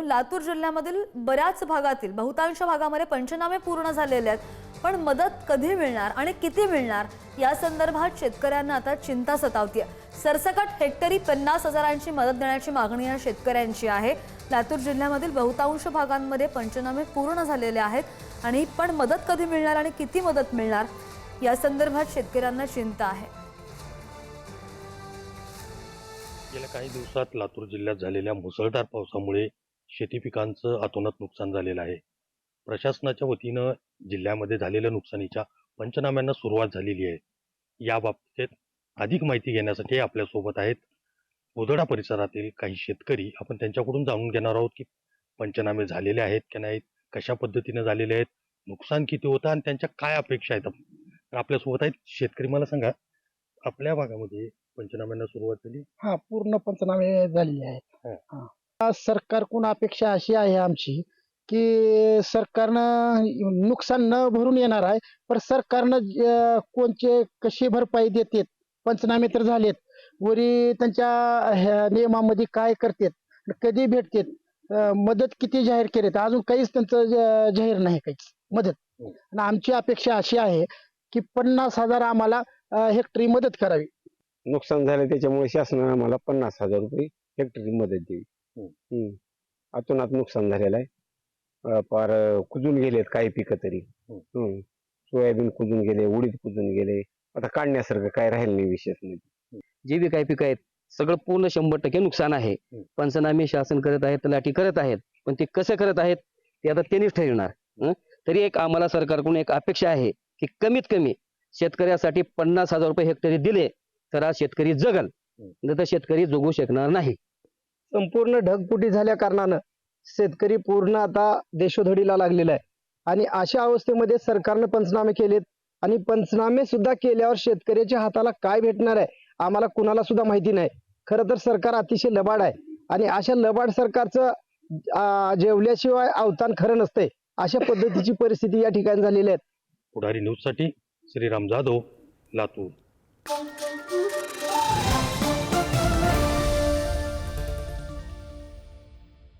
लातूर जिल्ह्यामधील बऱ्याच भागातील बहुतांश भागामध्ये पंचनामे पूर्ण झालेले आहेत, पण मदत कधी मिळणार आणि किती मिळणार या संदर्भात शेतकऱ्यांना आता चिंता सतावतीये। सरसकट हेक्टरी 50,000ची मदत देण्याची मागणी या शेतकऱ्यांची आहे। लातूर जिल्ह्यामधील बहुतांश भागांमध्ये पंचनामे पूर्ण झालेले आहेत आणि पण मदत कधी मिळणार आणि किती मदत मिळणार या संदर्भात शेतकऱ्यांना चिंता आहे। गेल्या काही दिवसात लातूर जिल्ह्यात झालेल्या मुसळधार पावसामुळे शेती पिकांचं अतोनात नुकसान झालेलं आहे। प्रशासनाच्या वतीनं जिल्ह्यामध्ये झालेल्या नुकसानीच्या पंचनाम्यांना सुरुवात झालेली आहे। याबाबतीत अधिक माहिती घेण्यासाठी आपल्यासोबत आहेत उधडा परिसरातील काही शेतकरी। आपण त्यांच्याकडून जाणून घेणार आहोत की पंचनामे झालेले आहेत की नाहीत, कशा पद्धतीने झालेले आहेत, नुकसान किती होतं आणि त्यांच्या काय अपेक्षा आहेत। तर आपल्यासोबत आहेत शेतकरी। मला सांगा, आपल्या भागामध्ये पंचनाम्यांना सुरुवात झाली? हा, पूर्ण पंचनामे झालेले आहेत। सरकारकडून अपेक्षा अशी आहे आमची की सरकारनं नुकसान न भरून येणार आहे, पण सरकारनं कोणचे कशी भरपाई देते, पंचनामे तर झालेत, वरी त्यांच्या नियमामध्ये काय करतात, कधी भेटतात, मदत किती जाहीर केलेत, अजून काहीच त्यांचं जाहीर नाही काहीच मदत। आणि आमची अपेक्षा अशी आहे की 50,000 आम्हाला हेक्टरी मदत करावी। नुकसान झालं त्याच्यामुळे शासनाने आम्हाला 50,000 रुपये हेक्टरी मदत द्यावी। अतोनात नुकसान झालेलं आहे, फार कुजून गेलेत काही पिकं तरी। सोयाबीन कुजून गेले, उडीद कुजून गेले, आता काढण्यासारखं काय राहिलं नाही विशेष म्हणजे। जे बी काही पिकं आहेत सगळं पूर्ण 100% नुकसान आहे। पंचनामे शासन करत आहेत, तलाठी करत आहेत, पण ते कसं करत आहेत ते आता त्यांनीच ठरवणार। तरी एक आम्हाला सरकारकडून एक अपेक्षा आहे की कमीत कमी शेतकऱ्यासाठी 50,000 रुपये हेक्टरी दिले तर आज शेतकरी जगल, नाही तर शेतकरी जगू शकणार नाही। संपूर्ण ढगफुटी झाल्या कारणानं शेतकरी पूर्ण आता देशोधडीला लागलेला आहे आणि अशा अवस्थेमध्ये सरकारनं पंचनामे केलेत आणि पंचनामे सुद्धा केल्यावर शेतकऱ्याच्या हाताला काय भेटणार आहे आम्हाला कुणाला सुद्धा माहिती नाही। खरं तर सरकार अतिशय लबाड आहे आणि अशा लबाड सरकारचं जेवल्याशिवाय अवतान खरं नसतंय, अशा पद्धतीची परिस्थिती या ठिकाणी झालेली आहे। पुढारी न्यूजसाठी श्रीराम जाधव, लातूर।